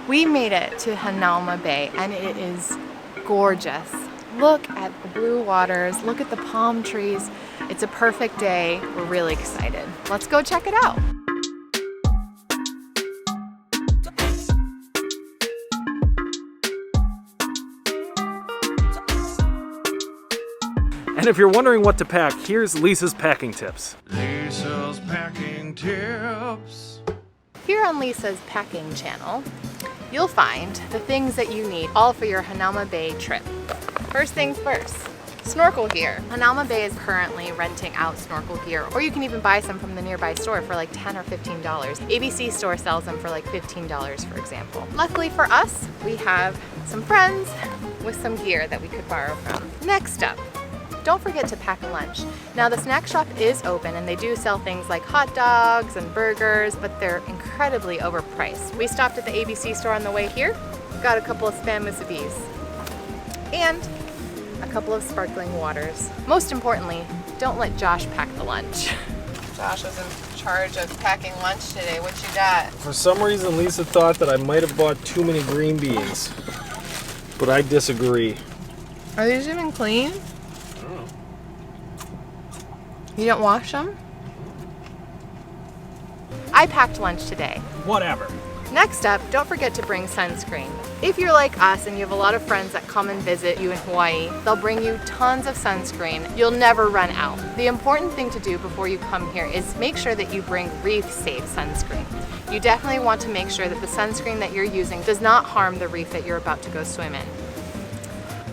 We made it to Hanauma Bay and it is gorgeous. Look at the blue waters, look at the palm trees. It's a perfect day. We're really excited. Let's go check it out. And if you're wondering what to pack, here's Lisa's packing tips. Lisa's packing tips. Here on Lisa's packing channel, you'll find the things that you need all for your Hanauma Bay trip. First things first, snorkel gear. Hanauma Bay is currently renting out snorkel gear, or you can even buy some from the nearby store for like $10 or $15. ABC store sells them for like $15, for example. Luckily for us, we have some friends with some gear that we could borrow from. Next up, don't forget to pack a lunch. Now the snack shop is open and they do sell things like hot dogs and burgers, but they're incredibly overpriced. We stopped at the ABC store on the way here, got a couple of Spam musubis, and a couple of sparkling waters. Most importantly, don't let Josh pack the lunch. Josh is in charge of packing lunch today. What you got? For some reason, Lisa thought that I might have bought too many green beans, but I disagree. Are these even clean? You don't wash them? I packed lunch today. Whatever. Next up, don't forget to bring sunscreen. If you're like us and you have a lot of friends that come and visit you in Hawaii, they'll bring you tons of sunscreen. You'll never run out. The important thing to do before you come here is make sure that you bring reef safe sunscreen. You definitely want to make sure that the sunscreen that you're using does not harm the reef that you're about to go swim in.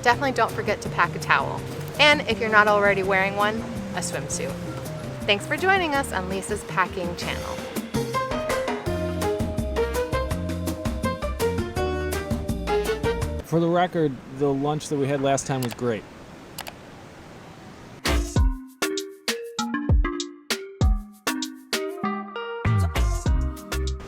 Definitely don't forget to pack a towel. And if you're not already wearing one, a swimsuit. Thanks for joining us on Lisa's Packing channel. For the record, the lunch that we had last time was great.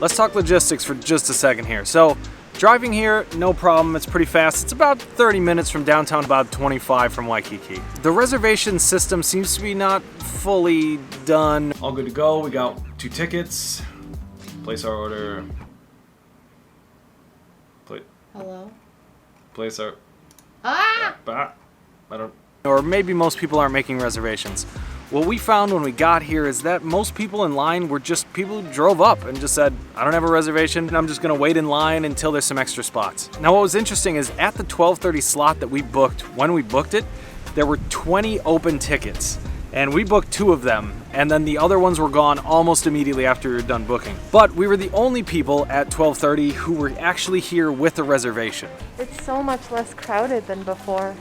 Let's talk logistics for just a second here. So, driving here, no problem, it's pretty fast. It's about 30 minutes from downtown, about 25 from Waikiki. The reservation system seems to be not fully done. All good to go, we got 2 tickets. Place our order. Hello? Place our... Ah! I don't... Or maybe most people aren't making reservations. What we found when we got here is that most people in line were just people who drove up and just said, I don't have a reservation and I'm just gonna wait in line until there's some extra spots. Now what was interesting is at the 12:30 slot that we booked, when we booked it, there were 20 open tickets. And we booked 2 of them, and then the other ones were gone almost immediately after we were done booking. But we were the only people at 12:30 who were actually here with a reservation. It's so much less crowded than before.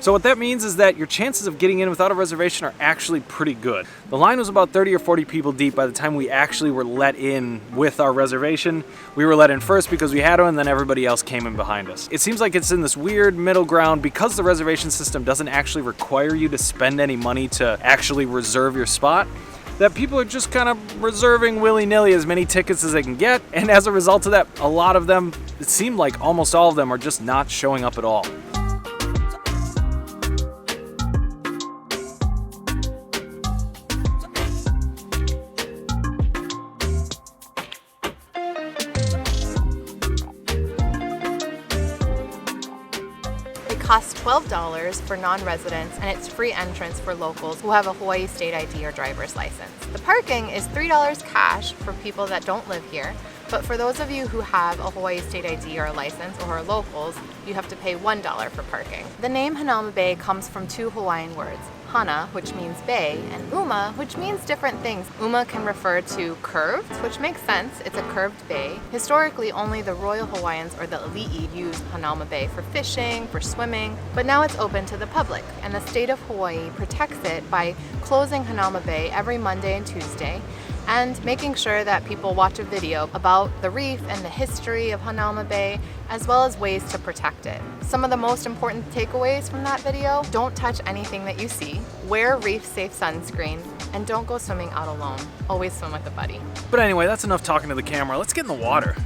So what that means is that your chances of getting in without a reservation are actually pretty good. The line was about 30 or 40 people deep by the time we actually were let in with our reservation. We were let in first because we had one, and then everybody else came in behind us. It seems like it's in this weird middle ground because the reservation system doesn't actually require you to spend any money to actually reserve your spot, that people are just kind of reserving willy-nilly as many tickets as they can get, and as a result of that, a lot of them, it seemed like almost all of them, are just not showing up at all. Costs $12 for non-residents, and it's free entrance for locals who have a Hawaii state ID or driver's license. The parking is $3 cash for people that don't live here, but for those of you who have a Hawaii state ID or a license or are locals, you have to pay $1 for parking. The name Hanauma Bay comes from 2 Hawaiian words, Hana, which means bay, and Uma, which means different things. Uma can refer to curved, which makes sense, it's a curved bay. Historically, only the Royal Hawaiians or the Ali'i used Hanauma Bay for fishing, for swimming, but now it's open to the public, and the state of Hawaii protects it by closing Hanauma Bay every Monday and Tuesday, and making sure that people watch a video about the reef and the history of Hanauma Bay, as well as ways to protect it. Some of the most important takeaways from that video: don't touch anything that you see, wear reef-safe sunscreen, and don't go swimming out alone. Always swim with a buddy. But anyway, that's enough talking to the camera. Let's get in the water.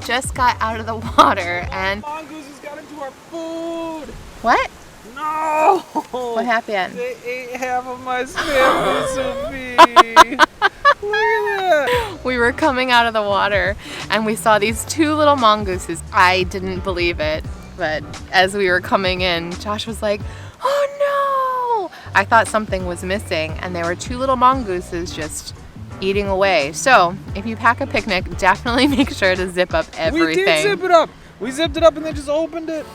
just got out of the water and... Mongooses got into our food! What? No! What happened? They ate half of my spam musubi! Look at that! We were coming out of the water and we saw these two little mongooses. I didn't believe it, but as we were coming in, Josh was like, oh no! I thought something was missing and there were two little mongooses just eating away. So if you pack a picnic, definitely make sure to zip up everything. We did zip it up! We zipped it up and they just opened it.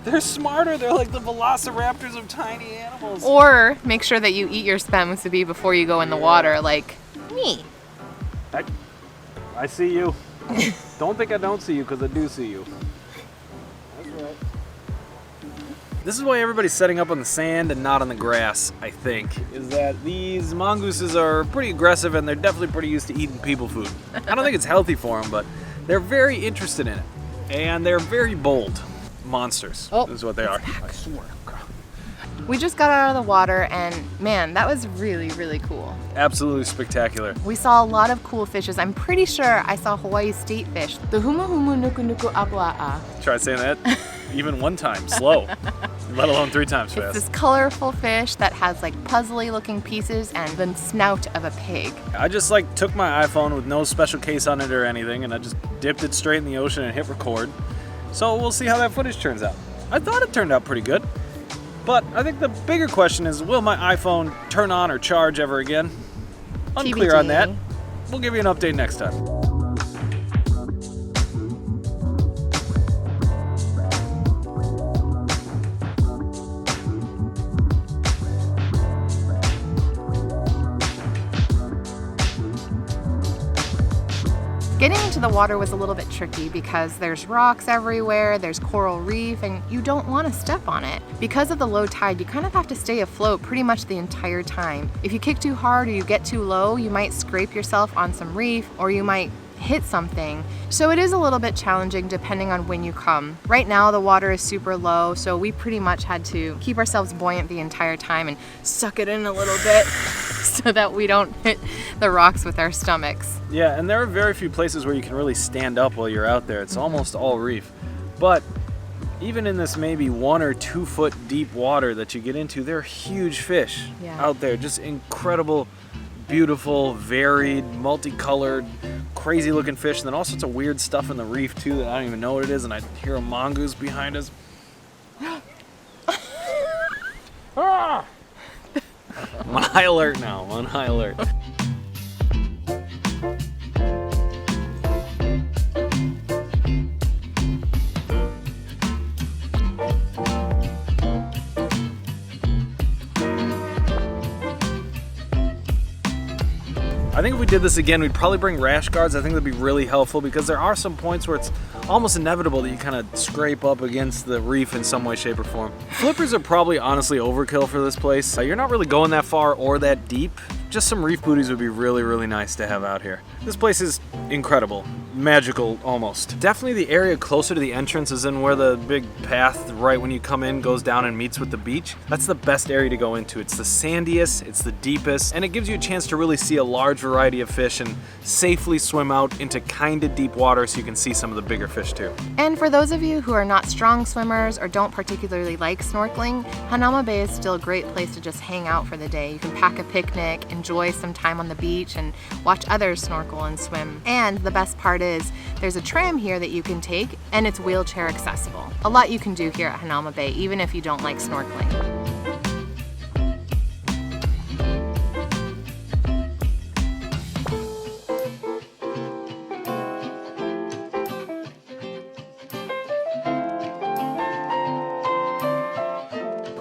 They're smarter. They're like the velociraptors of tiny animals. Or make sure that you eat your spam musubi before you go in the water, like me. I see you. Don't think I don't see you, because I do see you. That's right. This is why everybody's setting up on the sand and not on the grass, I think, is that these mongooses are pretty aggressive and they're definitely pretty used to eating people food. I don't think it's healthy for them, but they're very interested in it. And they're very bold. Monsters is what they are. I swear. We just got out of the water and man, that was really, really cool. Absolutely spectacular. We saw a lot of cool fishes. I'm pretty sure I saw Hawaii state fish. The humu humu nuku nuku apua'a. Try saying that even one time, slow, let alone 3 times fast. It's this colorful fish that has like puzzly looking pieces and the snout of a pig. I just like took my iPhone with no special case on it or anything and I just dipped it straight in the ocean and hit record. So we'll see how that footage turns out. I thought it turned out pretty good. But I think the bigger question is, will my iPhone turn on or charge ever again? Unclear on that. We'll give you an update next time. Getting into the water was a little bit tricky because there's rocks everywhere, there's coral reef, and you don't want to step on it. Because of the low tide, you kind of have to stay afloat pretty much the entire time. If you kick too hard or you get too low, you might scrape yourself on some reef or you might hit something. So it is a little bit challenging depending on when you come. Right now the water is super low, so we pretty much had to keep ourselves buoyant the entire time and suck it in a little bit so that we don't hit the rocks with our stomachs. Yeah, and there are very few places where you can really stand up while you're out there. It's almost all reef. But even in this maybe 1 or 2 foot deep water that you get into, there are huge fish out there. Just incredible, beautiful, varied, multicolored, crazy looking fish, and then all sorts of weird stuff in the reef too that I don't even know what it is, and I hear a mongoose behind us. Ah! I'm on high alert now. I'm on high alert. I think if we did this again, we'd probably bring rash guards. I think that'd be really helpful because there are some points where it's almost inevitable that you kind of scrape up against the reef in some way, shape, or form. Flippers are probably honestly overkill for this place. You're not really going that far or that deep. Just some reef booties would be really, really nice to have out here. This place is incredible. Magical, almost. Definitely the area closer to the entrance is in where the big path right when you come in goes down and meets with the beach. That's the best area to go into. It's the sandiest, it's the deepest, and it gives you a chance to really see a large variety of fish and safely swim out into kinda deep water so you can see some of the bigger fish too. And for those of you who are not strong swimmers or don't particularly like snorkeling, Hanauma Bay is still a great place to just hang out for the day. You can pack a picnic, enjoy some time on the beach, and watch others snorkel and swim. And the best part is there's a tram here that you can take, and it's wheelchair accessible. A lot you can do here at Hanauma Bay, even if you don't like snorkeling.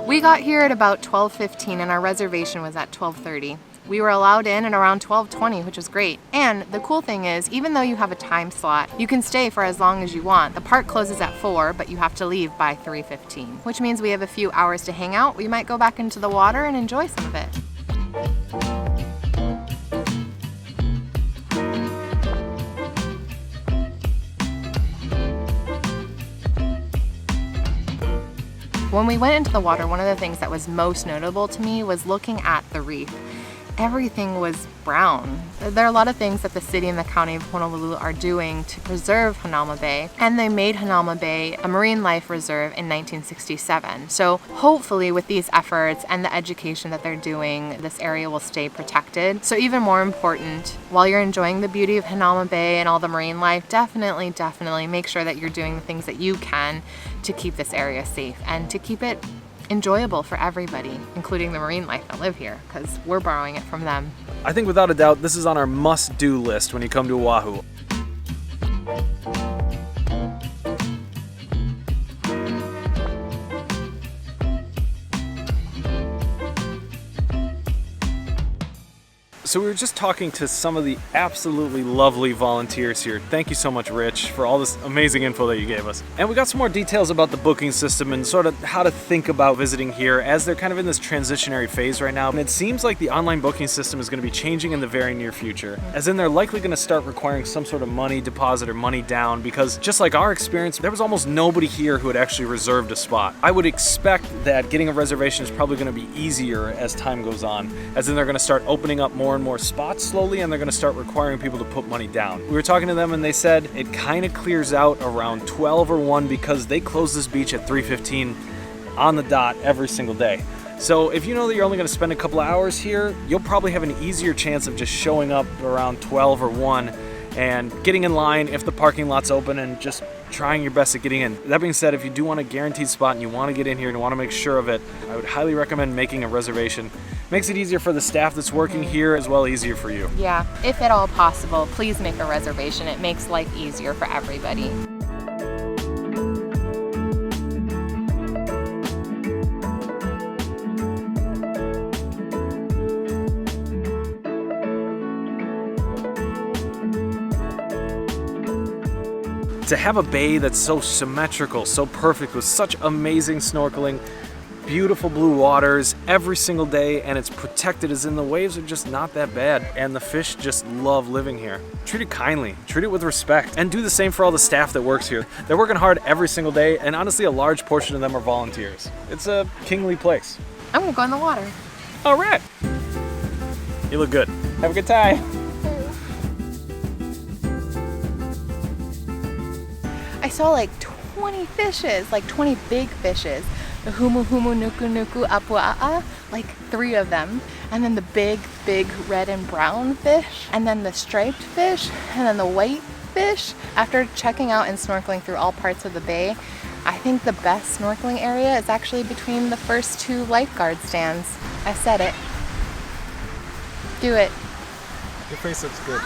We got here at about 12:15 and our reservation was at 12:30. We were allowed in at around 12:20, which is great. And the cool thing is, even though you have a time slot, you can stay for as long as you want. The park closes at 4, but you have to leave by 3:15, which means we have a few hours to hang out. We might go back into the water and enjoy some of it. When we went into the water, one of the things that was most notable to me was looking at the reef. everything was brown. There are a lot of things that the city and the county of Honolulu are doing to preserve Hanauma Bay, and they made Hanauma Bay a marine life reserve in 1967. So hopefully with these efforts and the education that they're doing, this area will stay protected. So even more important, while you're enjoying the beauty of Hanauma Bay and all the marine life, definitely make sure that you're doing the things that you can to keep this area safe and to keep it enjoyable for everybody, including the marine life that live here, because we're borrowing it from them. I think without a doubt, this is on our must-do list when you come to Oahu. So we were just talking to some of the absolutely lovely volunteers here. Thank you so much, Rich, for all this amazing info that you gave us. And we got some more details about the booking system and sort of how to think about visiting here as they're kind of in this transitionary phase right now. And it seems like the online booking system is going to be changing in the very near future, as in they're likely going to start requiring some sort of money deposit or money down, because just like our experience, there was almost nobody here who had actually reserved a spot. I would expect that getting a reservation is probably going to be easier as time goes on, as in they're going to start opening up more and more spots slowly, and they're going to start requiring people to put money down. We were talking to them and they said it kind of clears out around 12 or 1 because they close this beach at 3:15 on the dot every single day. So if you know that you're only going to spend a couple of hours here, you'll probably have an easier chance of just showing up around 12 or 1 and getting in line if the parking lot's open and just trying your best at getting in. That being said, if you do want a guaranteed spot and you want to get in here and want to make sure of it, I would highly recommend making a reservation. Makes it easier for the staff that's working here, as well easier for you. Yeah, if at all possible, please make a reservation. It makes life easier for everybody. To have a bay that's so symmetrical, so perfect, with such amazing snorkeling, beautiful blue waters every single day, and it's protected, as in the waves are just not that bad, and the fish just love living here. Treat it kindly, treat it with respect, and do the same for all the staff that works here. They're working hard every single day, and honestly a large portion of them are volunteers. It's a kingly place. I'm gonna go in the water. All right. You look good. Have a good time. I saw like 20 fishes, like 20 big fishes. The humu humu nuku nuku apua'a, like 3 of them. And then the big red and brown fish. And then the striped fish. And then the white fish. After checking out and snorkeling through all parts of the bay, I think the best snorkeling area is actually between the first 2 lifeguard stands. I said it. Do it. Your face looks good.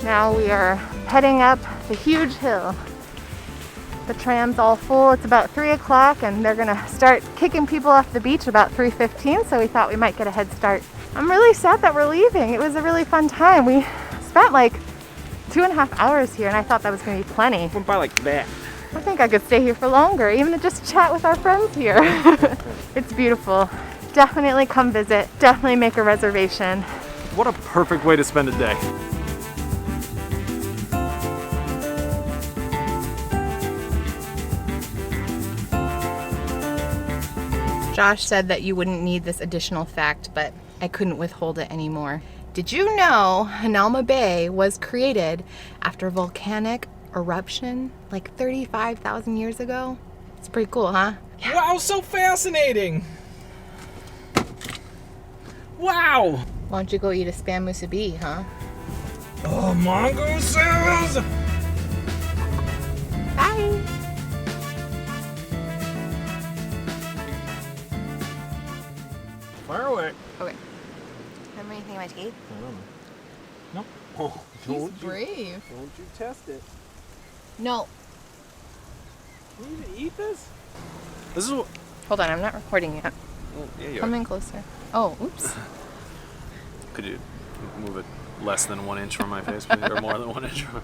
Now we are heading up the huge hill. The tram's all full. It's about 3 o'clock and they're gonna start kicking people off the beach about 3:15, so we thought we might get a head start. I'm really sad that we're leaving. It was a really fun time. We spent like 2.5 hours here and I thought that was gonna be plenty. Went by like that. I think I could stay here for longer, even to just chat with our friends here. It's beautiful. Definitely come visit. Definitely make a reservation. What a perfect way to spend a day. Josh said that you wouldn't need this additional fact, but I couldn't withhold it anymore. Did you know Hanauma Bay was created after volcanic eruption like 35,000 years ago? It's pretty cool, huh? Wow, so fascinating! Wow! Why don't you go eat a spam musubi, huh? Oh, mongooses! Bye! Fire away. Okay. Have anything in my teeth? I don't know. No. Oh, He's brave. Don't you test it. No. Can you even eat this? This is what... Hold on, I'm not recording yet. Well, yeah, you Come are. in closer. Oh, oops. Could you move it less than 1 inch from my face, please? Or more than 1 inch from...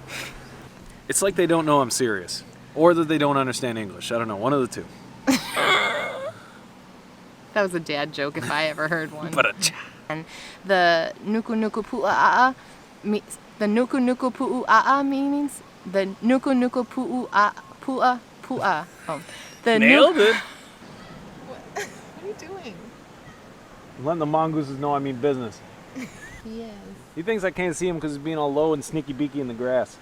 It's like they don't know I'm serious. Or that they don't understand English. I don't know. One of the two. That was a dad joke if I ever heard one. But And the nuku nuku pu'a'a, the nuku nuku pu'a'a means The nuku nuku pu'ua pu'a pu'a. Oh, the Nailed it. What are you doing? I'm letting the mongooses know I mean business. Yes. He thinks I can't see him because he's being all low and sneaky beaky in the grass.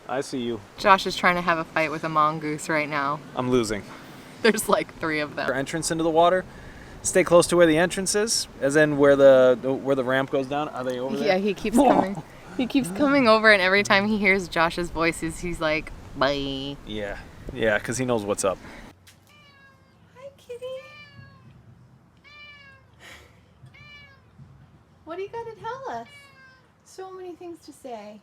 I see you. Josh is trying to have a fight with a mongoose right now. I'm losing. There's like 3 of them. Our entrance into the water. Stay close to where the entrance is, as in where the ramp goes down. Are they over there? Yeah, he keeps coming. He keeps coming over, and every time he hears Josh's voices, he's like, "Bye." Yeah, because he knows what's up. Hi, kitty. What do you got to tell us? So many things to say.